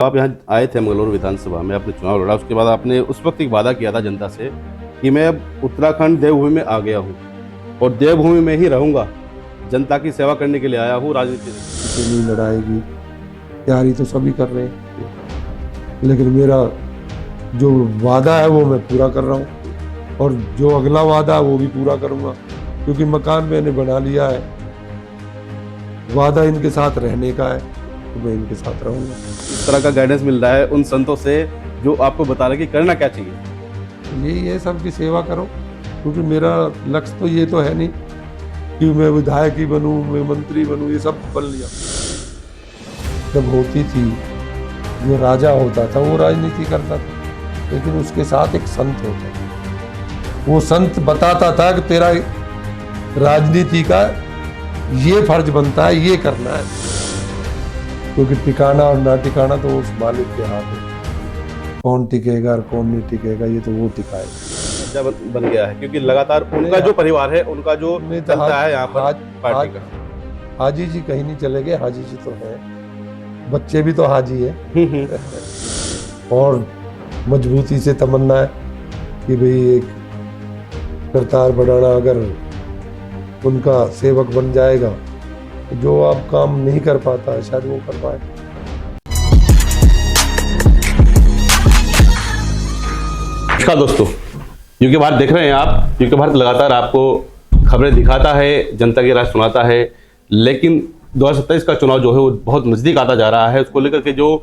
आप यहाँ आए थे मंगलौर विधानसभा में, आपने चुनाव लड़ा। उसके बाद आपने उस वक्त एक वादा किया था जनता से कि मैं अब उत्तराखंड देवभूमि में आ गया हूँ और देवभूमि में ही रहूंगा, जनता की सेवा करने के लिए आया हूँ, राजनीति नहीं। इतनी लड़ाएगी तैयारी तो सभी कर रहे हैं, लेकिन मेरा जो वादा है वो मैं पूरा कर रहा हूँ और जो अगला वादा है वो भी पूरा करूँगा, क्योंकि मकान मैंने बना लिया है। वादा इनके साथ रहने का है तो मैं इनके साथ रहूँगा। इस तरह का गाइडेंस मिल रहा है उन संतों से जो आपको बता रहे कि करना क्या चाहिए। यही है, सबकी सेवा करो, क्योंकि मेरा लक्ष्य तो ये तो है नहीं कि मैं विधायक ही बनूं, मैं मंत्री बनूं, ये सब बन लिया। जब होती थी, जो राजा होता था वो राजनीति करता था, लेकिन उसके साथ एक संत होता था। वो संत बताता था कि तेरा राजनीति का ये फर्ज बनता है, ये करना है, क्योंकि टिकाना और ना टिकाना तो उस मालिक के हाथ है। कौन टिकेगा और कौन नहीं टिकेगा ये तो वो टिकाएगा। जब बन गया है, क्योंकि लगातार उनका जो परिवार है, उनका जो चलता है यहाँ पर पार्टी का। हाजी जी कहीं नहीं चले गए, हाजी जी तो है, बच्चे भी तो हाजी है। और मजबूती से तमन्ना है कि भाई एक करतार बढ़ाना अगर उनका सेवक बन जाएगा तो जो आप काम नहीं कर पाता है शायद वो कर पाए। नमस्कार दोस्तों, यूके भारत देख रहे हैं आप। यूके भारत लगातार आपको खबरें दिखाता है, जनता की राय सुनाता है, लेकिन 2027 का चुनाव जो है वो बहुत नज़दीक आता जा रहा है। उसको लेकर के जो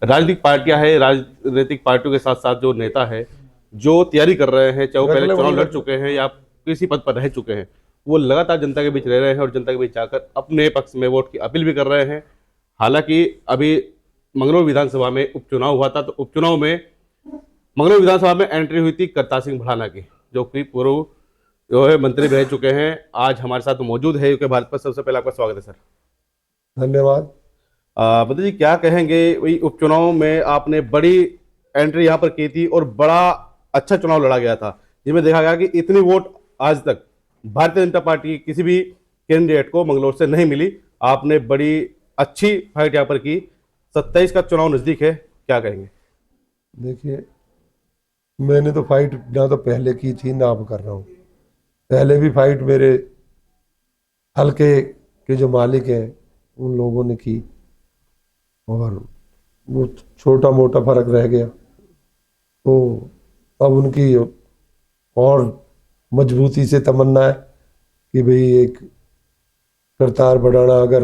राजनीतिक पार्टियां हैं, राजनीतिक पार्टियों के साथ साथ जो नेता है जो तैयारी कर रहे हैं, चाहे वो पहले चुनाव लड़ चुके हैं या किसी पद पर रह चुके हैं, वो लगातार जनता के बीच रह रहे हैं और जनता के बीच आकर अपने पक्ष में वोट की अपील भी कर रहे हैं। हालांकि अभी मंगलौर विधानसभा में उपचुनाव हुआ था, तो उपचुनाव में मंगलौर विधानसभा में एंट्री हुई थी करतार सिंह भड़ाना की, जो कि पूर्व जो है मंत्री रह चुके हैं। आज हमारे साथ मौजूद है यूके भारत पर। सबसे पहले आपका स्वागत है सर। धन्यवाद। बता जी, क्या कहेंगे, वही उपचुनाव में आपने बड़ी एंट्री यहाँ पर की थी और बड़ा अच्छा चुनाव लड़ा गया था, जिसमें देखा गया कि इतनी वोट आज तक भारतीय जनता पार्टी की किसी भी कैंडिडेट को मंगलौर से नहीं मिली। आपने बड़ी अच्छी फाइट यहाँ पर की। 27 का चुनाव नजदीक है, क्या कहेंगे? देखिए, मैंने तो फाइट ना तो पहले की थी ना अब कर रहा हूँ। पहले भी फाइट मेरे हल्के के जो मालिक हैं उन लोगों ने की और वो छोटा मोटा फर्क रह गया, तो अब उनकी और मजबूती से तमन्ना है कि भाई एक करतार बढ़ाना अगर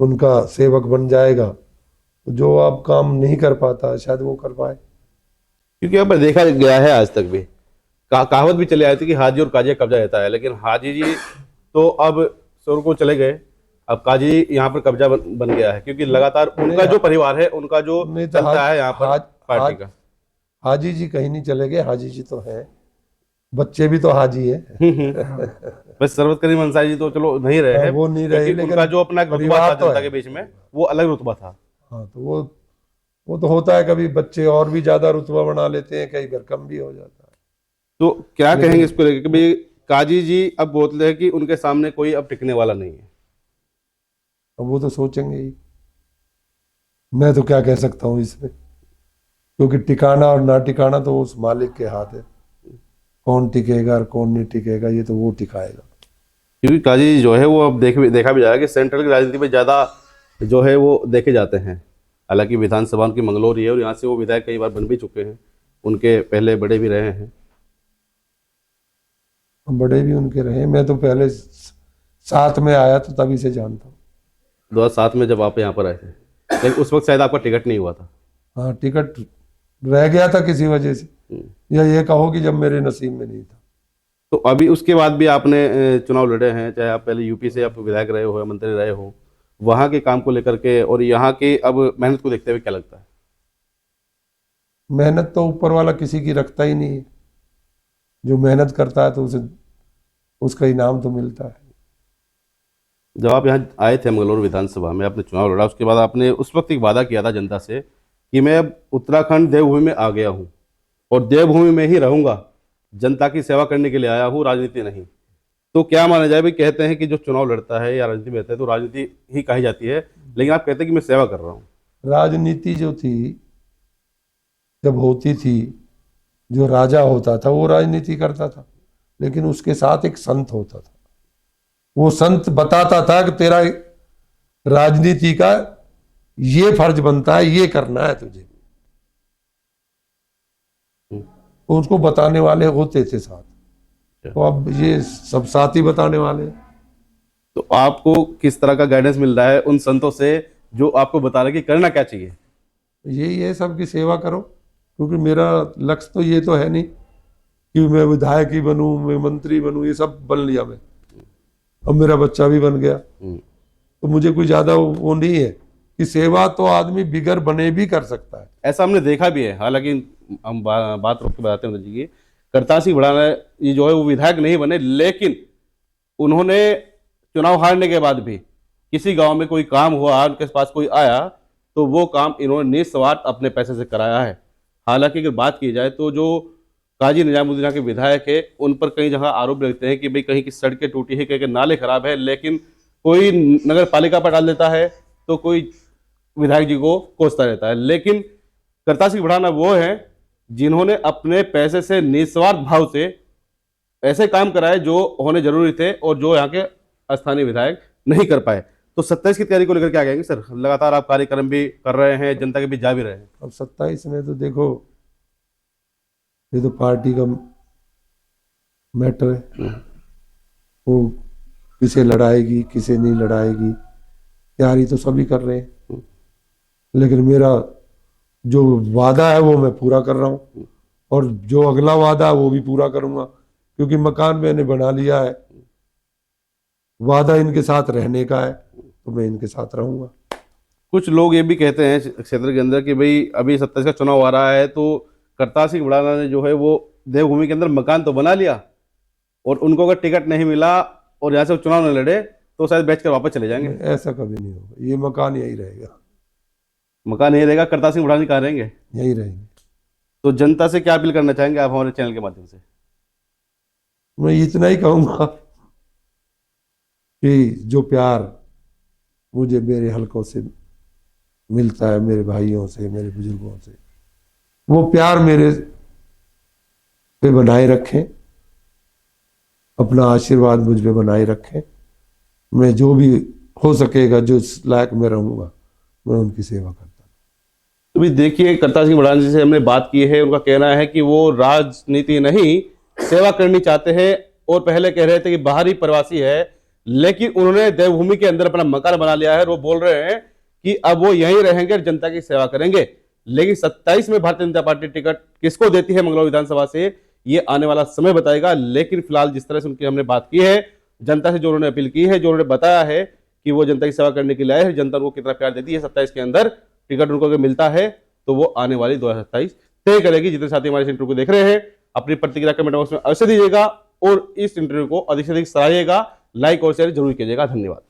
उनका सेवक बन जाएगा तो जो आप काम नहीं कर पाता शायद वो कर पाए। क्योंकि यहाँ पर देखा गया है आज तक भी कहावत भी चली आई थी कि हाजी और काजी का कब्जा रहता है, लेकिन हाजी जी तो अब स्वर्ग को चले गए, अब काजी यहाँ पर कब्जा बन गया है, क्योंकि लगातार उनका जो परिवार है, उनका जो चलता है यहाँ पर पार्टी का। हाजी जी कहीं नहीं चले गए, हाजी जी तो है, बच्चे भी तो हाजी है। बस सर्वतकर्मी अंसारी जी तो चलो नहीं रहे हैं, वो नहीं रहे, लेकिन उनका जो अपना रुतबा था तो जनता के बीच में, वो अलग रुतबा था। हाँ, तो वो तो होता है, कभी बच्चे और भी ज्यादा रुतबा बना लेते हैं, कई बार कम भी हो जाता है। तो क्या कहेंगे इसको लेकर कि भाई काजी जी अब बोलते हैं कि उनके सामने कोई अब टिकने वाला नहीं है? अब वो तो सोचेंगे ही, मैं तो क्या कह सकता हूँ इसमें, क्योंकि टिकाना और ना टिकाना तो उस मालिक के हाथ है। कौन टिकेगा और कौन नहीं टिकेगा ये तो वो टिकाएगा। क्योंकि काजी जो है वो अब देखा भी जाएगा कि सेंट्रल की राजनीति में ज़्यादा जो है वो देखे जाते हैं। हालांकि विधानसभा उनकी मंगलौर ही है और यहाँ से वो विधायक कई बार बन भी चुके हैं, उनके पहले बड़े भी रहे हैं। बड़े भी उनके रहे, मैं तो पहले साथ में आया तो तभी से जानता हूँ। 2007 में जब आप यहाँ पर आए थे, लेकिन उस वक्त शायद आपका टिकट नहीं हुआ था। हाँ, टिकट रह गया था किसी वजह से, या ये कहो कि जब मेरे नसीब में नहीं था। तो अभी उसके बाद भी आपने चुनाव लड़े हैं, चाहे आप पहले यूपी से आप विधायक रहे हो या मंत्री रहे हो, वहाँ के काम को लेकर के और यहाँ की अब मेहनत को देखते हुए क्या लगता है? मेहनत तो ऊपर वाला किसी की रखता ही नहीं है, जो मेहनत करता है तो उसे उसका इनाम तो मिलता है। जब आप यहाँ आए थे मंगलौर विधानसभा में, आपने चुनाव लड़ा, उसके बाद आपने उस वक्त एक वादा किया था जनता से कि मैं अब उत्तराखंड देवभूमि में आ गया हूँ और देवभूमि में ही रहूंगा, जनता की सेवा करने के लिए आया हूँ, राजनीति नहीं। तो क्या माना जाए भाई, कहते हैं कि जो चुनाव लड़ता है या राजनीति में रहता है तो राजनीति ही कही जाती है, लेकिन आप कहते हैं कि मैं सेवा कर रहा हूँ। राजनीति जो थी जब होती थी, जो राजा होता था वो राजनीति करता था, लेकिन उसके साथ एक संत होता था। वो संत बताता था कि तेरा राजनीति का ये फर्ज बनता है, ये करना है तुझे। तो उसको बताने वाले होते थे साथ। तो अब ये सब साथ ही बताने वाले हैं। तो आपको किस तरह का गाइडेंस मिल रहा है उन संतों से जो आपको बता रहे कि करना क्या चाहिए? यही है, सबकी सेवा करो, क्योंकि मेरा लक्ष्य तो ये तो है नहीं कि मैं विधायक ही बनूं, मैं मंत्री बनूं, ये सब बन लिया मैं। अब मेरा बच्चा भी बन गया, तो मुझे कोई ज्यादा वो नहीं है कि सेवा तो आदमी बिगर बने भी कर सकता है। ऐसा हमने देखा भी है। हालांकि हम बात रोक के बताते हैं जी, करतार सिंह भड़ाना ये जो है वो विधायक नहीं बने, लेकिन उन्होंने चुनाव हारने के बाद भी किसी गांव में कोई काम हुआ, उनके पास कोई आया, तो वो काम इन्होंने निस्वार्थ अपने पैसे से कराया है। हालांकि अगर बात की जाए तो जो काजी निजामुद्दीन के विधायक है उन पर कई जगह आरोप लगते हैं कि भाई कहीं की सड़कें टूटी है, कहीं के नाले खराब है, लेकिन कोई नगर पालिका पर डाल देता है तो कोई विधायक जी को कोसता रहता है। लेकिन करतार सिंह भड़ाना वो है जिन्होंने अपने पैसे से निस्वार्थ भाव से ऐसे काम कराए जो होने जरूरी थे और जो यहाँ के स्थानीय विधायक नहीं कर पाए। तो 27 की तैयारी को लेकर क्या कहेंगे सर? लगातार आप कार्यक्रम भी कर रहे हैं, जनता के बीच जा भी रहे हैं। अब 27 में तो देखो, ये तो पार्टी का मैटर है, वो किसे लड़ाएगी किसे नहीं लड़ाएगी, तैयारी तो सभी कर रहे हैं। लेकिन मेरा जो वादा है वो मैं पूरा कर रहा हूँ, और जो अगला वादा है वो भी पूरा करूंगा, क्योंकि मकान मैंने बना लिया है। वादा इनके साथ रहने का है, तो मैं इनके साथ रहूंगा। कुछ लोग ये भी कहते हैं क्षेत्र के अंदर कि भाई अभी 27 का चुनाव आ रहा है, तो करतार सिंह भड़ाना ने जो है वो देवभूमि के अंदर मकान तो बना लिया, और उनको अगर टिकट नहीं मिला और यहाँ से चुनाव न लड़े तो शायद बेचकर वापस चले जाएंगे। ऐसा कभी नहीं होगा, ये मकान यही रहेगा। मकान नहीं रहेगा, करतार सिंह भड़ाना कहाँ रहेंगे? यही रहेंगे। तो जनता से क्या अपील करना चाहेंगे आप हमारे चैनल के माध्यम से? मैं इतना ही कहूंगा कि जो प्यार मुझे मेरे हलकों से मिलता है, मेरे भाइयों से, मेरे बुजुर्गों से, वो प्यार मेरे पे बनाए रखें, अपना आशीर्वाद मुझ पे बनाए रखें। मैं जो भी हो सकेगा, जो लायक मैं रहूंगा, मैं उनकी सेवा करता हूँ। तो भी देखिए, करतार सिंह भड़ाना जी से हमने बात की है, उनका कहना है कि वो राजनीति नहीं सेवा करनी चाहते हैं, और पहले कह रहे थे कि बाहरी प्रवासी है, लेकिन उन्होंने देवभूमि के अंदर अपना मकान बना लिया है और वो बोल रहे हैं कि अब वो यहीं रहेंगे और जनता की सेवा करेंगे। लेकिन 27 में भारतीय जनता पार्टी टिकट किसको देती है मंगलौर विधानसभा से, ये आने वाला समय बताएगा। लेकिन फिलहाल जिस तरह से उनकी हमने बात की है, जनता से जो उन्होंने अपील की है, जो उन्होंने बताया है कि वो जनता की सेवा करने के लिए आए हैं, जनता उनको कितना प्यार देती है, 27 के अंदर टिकट उनको अगर मिलता है तो वो आने वाली 2027 तय करेगी। जितने साथी हमारे इस इंटरव्यू को देख रहे हैं, अपनी प्रतिक्रिया कमेंट बॉक्स में अवश्य दीजिएगा और इस इंटरव्यू को अधिक से अधिक सराहिएगा, लाइक और शेयर जरूर कीजिएगा। धन्यवाद।